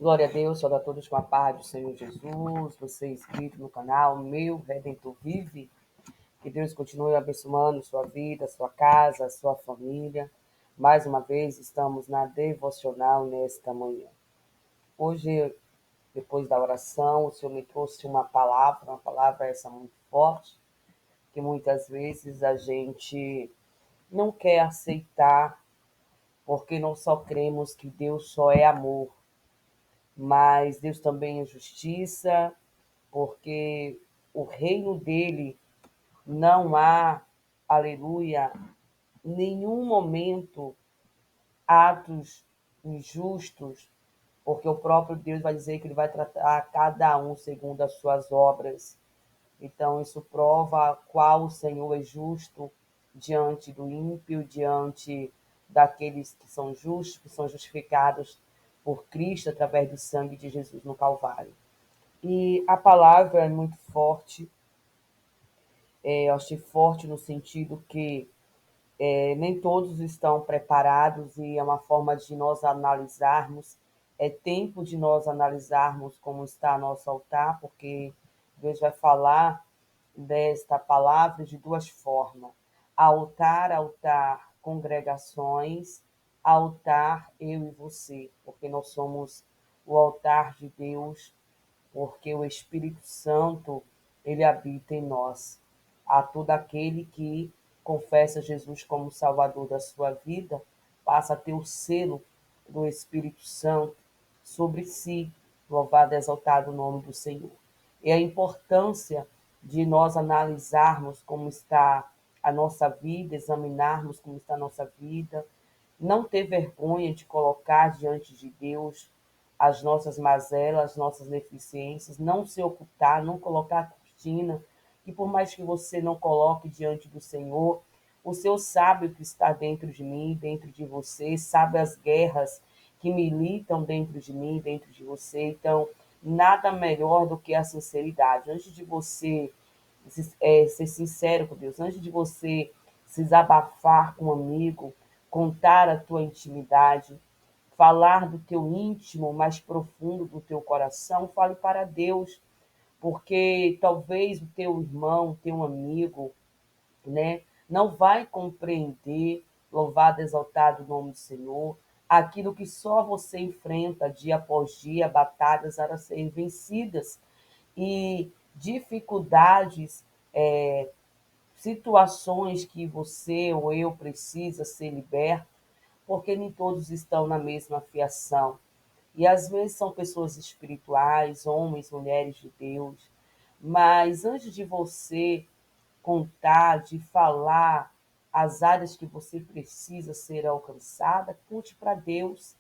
Glória a Deus, saúde a todos com a paz do Senhor Jesus, você inscrito no canal, meu Redentor vive. Que Deus continue abençoando sua vida, sua casa, sua família. Mais uma vez, estamos na devocional nesta manhã. Hoje, depois da oração, o Senhor me trouxe uma palavra essa muito forte, que muitas vezes a gente não quer aceitar, porque não só cremos que Deus só é amor, mas Deus também é justiça, porque o reino dele não há, aleluia, nenhum momento atos injustos, porque o próprio Deus vai dizer que ele vai tratar cada um segundo as suas obras. Então, isso prova qual o Senhor é justo diante do ímpio, diante daqueles que são justos, que são justificados por Cristo através do sangue de Jesus no Calvário. E a palavra é muito forte, eu achei forte no sentido que nem todos estão preparados e é uma forma de nós analisarmos, é tempo de nós analisarmos como está nosso altar, porque Deus vai falar desta palavra de duas formas: altar, altar, congregações, altar, eu e você, porque nós somos o altar de Deus, porque o Espírito Santo, ele habita em nós. A todo aquele que confessa Jesus como Salvador da sua vida, passa a ter o selo do Espírito Santo sobre si. Louvado e exaltado o nome do Senhor. E a importância de nós analisarmos como está a nossa vida, examinarmos como está a nossa vida, não ter vergonha de colocar diante de Deus as nossas mazelas, as nossas deficiências, não se ocultar, não colocar a cortina, que por mais que você não coloque diante do Senhor, o Senhor sabe o que está dentro de mim, dentro de você, sabe as guerras que militam dentro de mim, dentro de você. Então, nada melhor do que a sinceridade. Antes de você ser sincero com Deus, antes de você se desabafar com um amigo, contar a tua intimidade, falar do teu íntimo mais profundo do teu coração, fale para Deus, porque talvez o teu irmão, teu amigo, né, não vai compreender, louvado, exaltado o nome do Senhor, aquilo que só você enfrenta dia após dia, batalhas a serem vencidas e dificuldades, situações que você ou eu precisa ser liberto, porque nem todos estão na mesma fiação. E às vezes são pessoas espirituais, homens, mulheres de Deus, mas antes de você contar, de falar as áreas que você precisa ser alcançada, conte para Deus,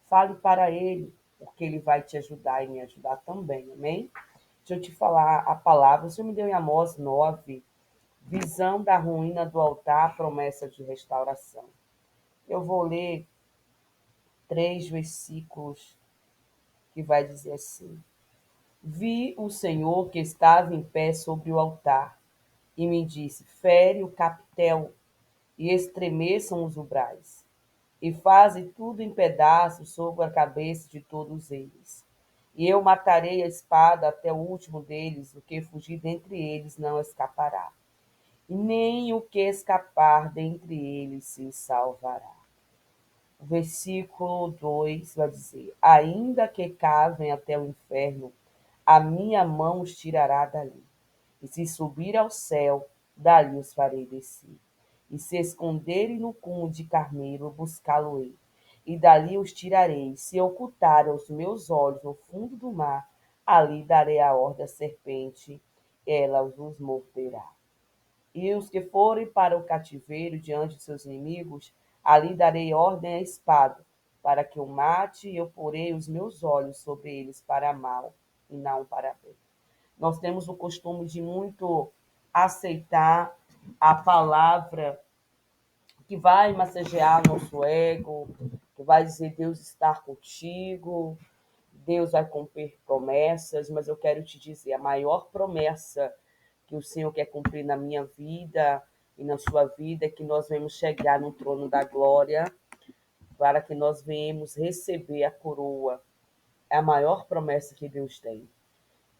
fale para Ele, porque Ele vai te ajudar e me ajudar também, amém? Deixa eu te falar a palavra, o Senhor me deu em Amós 9, visão da ruína do altar, promessa de restauração. Eu vou ler 3 versículos que vai dizer assim: Vi o Senhor que estava em pé sobre o altar, e me disse: fere o capitel, e estremeçam os umbrais, e faze tudo em pedaços sobre a cabeça de todos eles. E eu matarei a espada até o último deles, o que fugir dentre eles não escapará, e nem o que escapar dentre eles se salvará. O versículo 2 vai dizer: ainda que cavem até o inferno, a minha mão os tirará dali. E se subir ao céu, dali os farei descer. E se esconderem no cume de carneiro, buscá-lo-ei. E dali os tirarei. Se ocultarem os meus olhos no fundo do mar, ali darei a ordem à serpente, ela os morderá. E os que forem para o cativeiro diante de seus inimigos, ali darei ordem à espada, para que o mate, e eu porei os meus olhos sobre eles para mal e não para bem. Nós temos o costume de muito aceitar a palavra que vai massagear nosso ego, que vai dizer Deus está contigo, Deus vai cumprir promessas, mas eu quero te dizer, a maior promessa que o Senhor quer cumprir na minha vida e na sua vida é que nós vamos chegar no trono da glória, para que nós venhamos receber a coroa. é a maior promessa que Deus tem.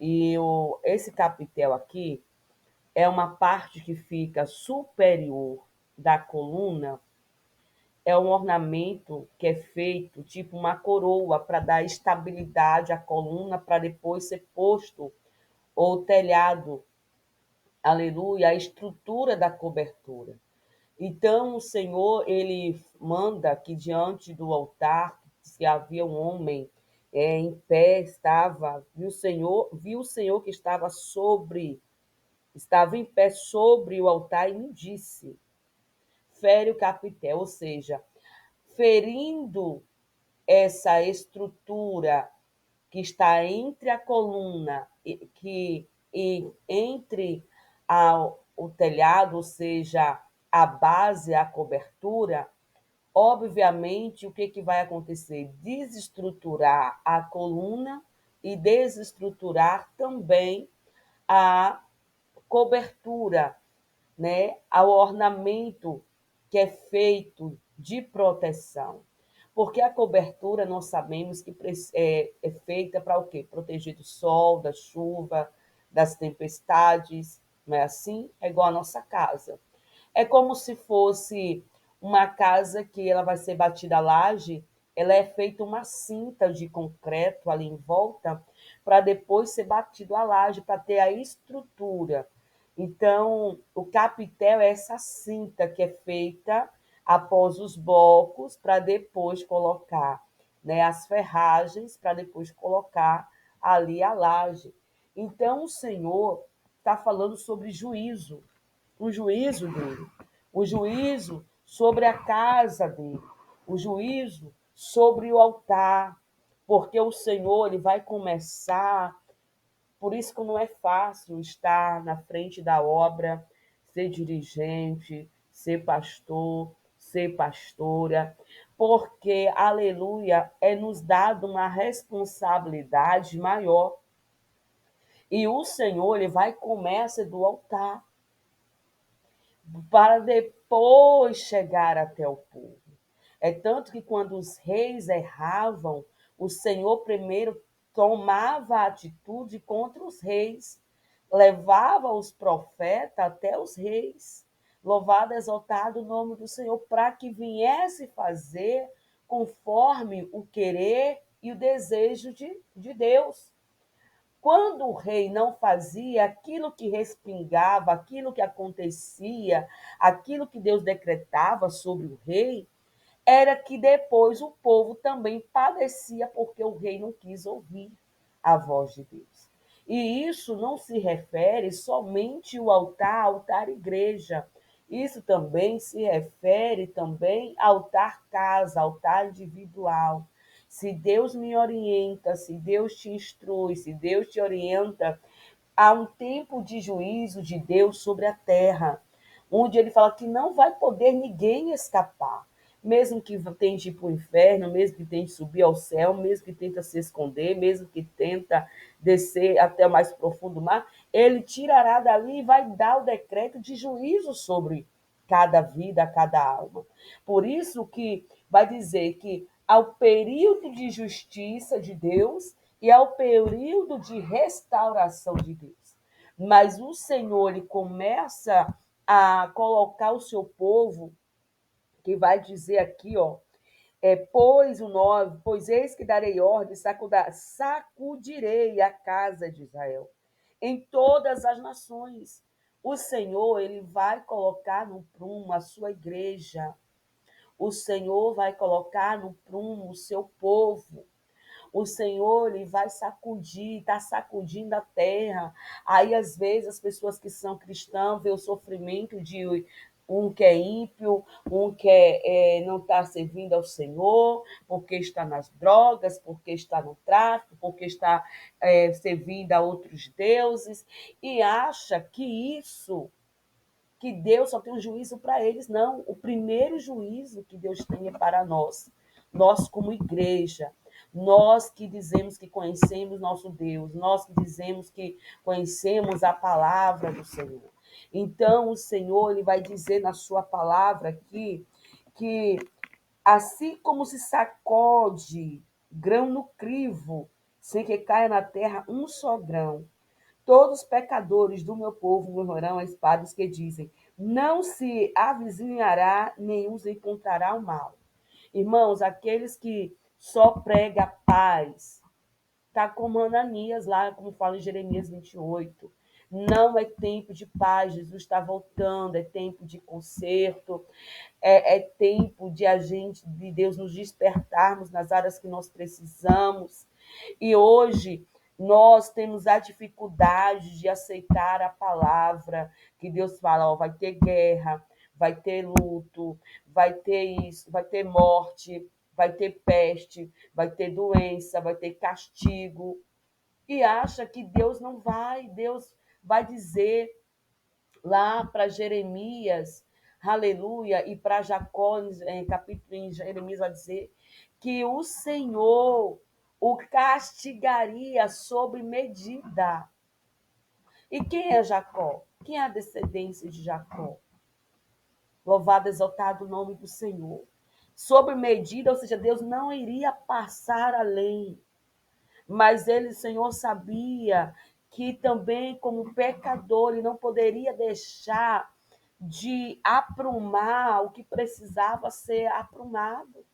E esse capitel aqui é uma parte que fica superior da coluna, é um ornamento que é feito tipo uma coroa para dar estabilidade à coluna para depois ser posto o telhado, aleluia, a estrutura da cobertura. Então o Senhor, ele manda que diante do altar, se havia um homem em pé, viu o Senhor que estava em pé sobre o altar e me disse, fere o capitel, ou seja, ferindo essa estrutura que está entre a coluna e entre o telhado, ou seja, a base, a cobertura, obviamente, o que, que vai acontecer? Desestruturar a coluna e desestruturar também a cobertura, né? Ao ornamento que é feito de proteção. Porque a cobertura, nós sabemos que é feita para o quê? Proteger do sol, da chuva, das tempestades, não é assim? É igual a nossa casa. É como se fosse uma casa que ela vai ser batida a laje, ela é feita uma cinta de concreto ali em volta, para depois ser batido a laje, para ter a estrutura. Então, o capitel é essa cinta que é feita após os blocos, para depois colocar, né, as ferragens, para depois colocar ali a laje. Então, o Senhor está falando sobre juízo, o juízo dele, o juízo sobre a casa dele, o juízo sobre o altar, porque o Senhor ele vai começar. Por isso que não é fácil estar na frente da obra, ser dirigente, ser pastor, ser pastora, porque, aleluia, é nos dado uma responsabilidade maior. E o Senhor, ele vai começar do altar, para depois chegar até o povo. É tanto que quando os reis erravam, o Senhor primeiro tomava atitude contra os reis, levava os profetas até os reis. Louvado, exaltado o nome do Senhor, para que viesse fazer conforme o querer e o desejo de Deus. Quando o rei não fazia aquilo que respingava, aquilo que acontecia, aquilo que Deus decretava sobre o rei, era que depois o povo também padecia porque o rei não quis ouvir a voz de Deus. E isso não se refere somente ao altar, altar igreja. Isso também se refere também ao altar casa, altar individual. Se Deus me orienta, se Deus te instrui, se Deus te orienta, há um tempo de juízo de Deus sobre a terra, onde ele fala que não vai poder ninguém escapar. Mesmo que tente ir para o inferno, mesmo que tente subir ao céu, mesmo que tenta se esconder, mesmo que tenta descer até o mais profundo mar, ele tirará dali e vai dar o decreto de juízo sobre cada vida, cada alma. Por isso que vai dizer que ao período de justiça de Deus e ao período de restauração de Deus. Mas o Senhor ele começa a colocar o seu povo, que vai dizer aqui, ó, pois o 9, pois eis que darei ordem, sacudirei a casa de Israel em todas as nações. O Senhor, ele vai colocar no prumo a sua igreja. O Senhor vai colocar no prumo o seu povo. O Senhor ele vai sacudir, está sacudindo a terra. Aí, às vezes, as pessoas que são cristãs vê o sofrimento de um que é ímpio, um que não está servindo ao Senhor, porque está nas drogas, porque está no tráfico, porque está servindo a outros deuses, e acha que isso que Deus só tem um juízo para eles. Não, o primeiro juízo que Deus tem é para nós. Nós como igreja, nós que dizemos que conhecemos nosso Deus, nós que dizemos que conhecemos a palavra do Senhor. Então, o Senhor ele vai dizer na sua palavra aqui que assim como se sacode grão no crivo, sem que caia na terra um só grão. Todos os pecadores do meu povo morrerão a espada, os que dizem: não se avizinhará, nem os encontrará o mal. Irmãos, aqueles que só prega paz, está como Ananias lá, como fala em Jeremias 28. Não é tempo de paz, Jesus está voltando, é tempo de conserto, é tempo de a gente, de Deus nos despertarmos nas áreas que nós precisamos. E hoje nós temos a dificuldade de aceitar a palavra que Deus fala, ó, vai ter guerra, vai ter luto, vai ter isso, vai ter morte, vai ter peste, vai ter doença, vai ter castigo. E acha que Deus não vai, Deus vai dizer lá para Jeremias, aleluia, e para Jacó, em capítulo em Jeremias vai dizer que o Senhor o castigaria sob medida. E quem é Jacó? Quem é a descendência de Jacó? Louvado, exaltado o nome do Senhor. Sob medida, ou seja, Deus não iria passar além. Mas ele, o Senhor, sabia que também, como pecador, ele não poderia deixar de aprumar o que precisava ser aprumado.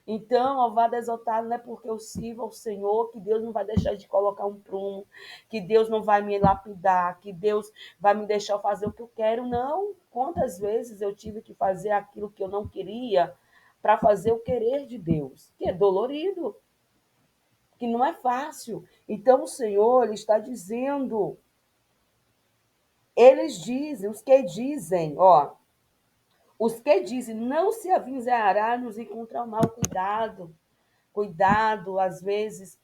Então, louvado, exaltado, não é porque eu sirvo ao Senhor que Deus não vai deixar de colocar um prumo, que Deus não vai me lapidar, que Deus vai me deixar fazer o que eu quero. Não. Quantas vezes eu tive que fazer aquilo que eu não queria para fazer o querer de Deus, que é dolorido, que não é fácil. Então, o Senhor ele está dizendo, eles dizem, os que dizem, não se avinzará nos encontrar o mal, cuidado. Cuidado, às vezes,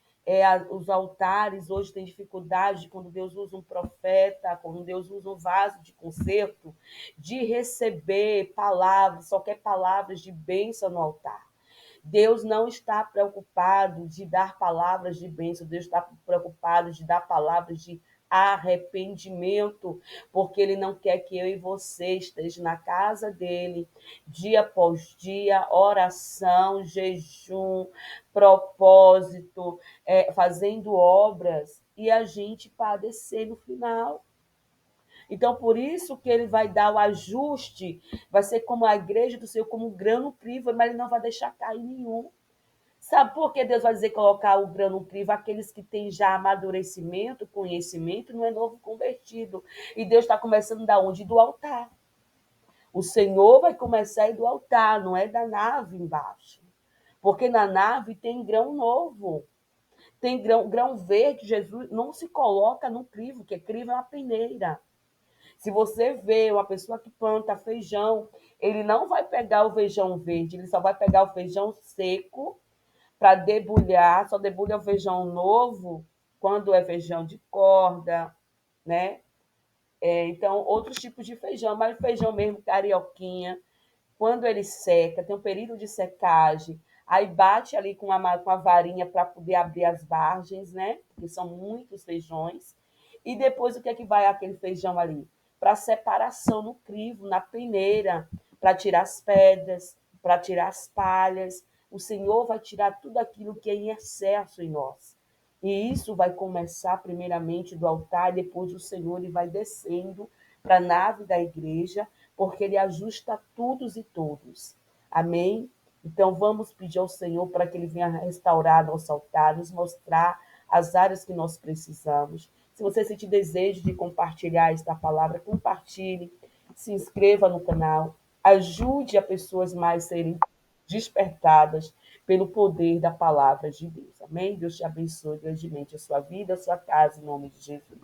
os altares hoje têm dificuldade quando Deus usa um profeta, quando Deus usa um vaso de conserto, de receber palavras, só quer palavras de bênção no altar. Deus não está preocupado de dar palavras de bênção, Deus está preocupado de dar palavras de arrependimento, porque Ele não quer que eu e você estejam na casa dele, dia após dia, oração, jejum, propósito, fazendo obras, e a gente padecer no final. Então, por isso que ele vai dar o ajuste, vai ser como a igreja do Senhor, como um grão crivo, mas ele não vai deixar cair nenhum. Sabe por que Deus vai dizer colocar o grão crivo? Aqueles que têm já amadurecimento, conhecimento, não é novo convertido. E Deus está começando da onde? Do altar. O Senhor vai começar aí do altar, não é da nave embaixo. Porque na nave tem grão novo. Tem grão verde, Jesus não se coloca no crivo, que crivo é uma peneira. Se você vê uma pessoa que planta feijão, ele não vai pegar o feijão verde, ele só vai pegar o feijão seco para debulhar, só debulha o feijão novo quando é feijão de corda, né? Então, outros tipos de feijão, mas o feijão mesmo, carioquinha, quando ele seca, tem um período de secagem, aí bate ali com a varinha para poder abrir as vargens, né? Porque são muitos feijões. E depois o que é que vai aquele feijão ali? Para separação no crivo, na peneira, para tirar as pedras, para tirar as palhas. O Senhor vai tirar tudo aquilo que é em excesso em nós. E isso vai começar primeiramente do altar, depois o Senhor ele vai descendo para a nave da igreja, porque ele ajusta todos e todos. Amém? Então vamos pedir ao Senhor para que ele venha restaurar nosso altar, nos mostrar as áreas que nós precisamos. Se você sentir desejo de compartilhar esta palavra, compartilhe, se inscreva no canal, ajude a pessoas mais serem despertadas pelo poder da palavra de Deus. Amém? Deus te abençoe grandemente a sua vida, a sua casa, em nome de Jesus.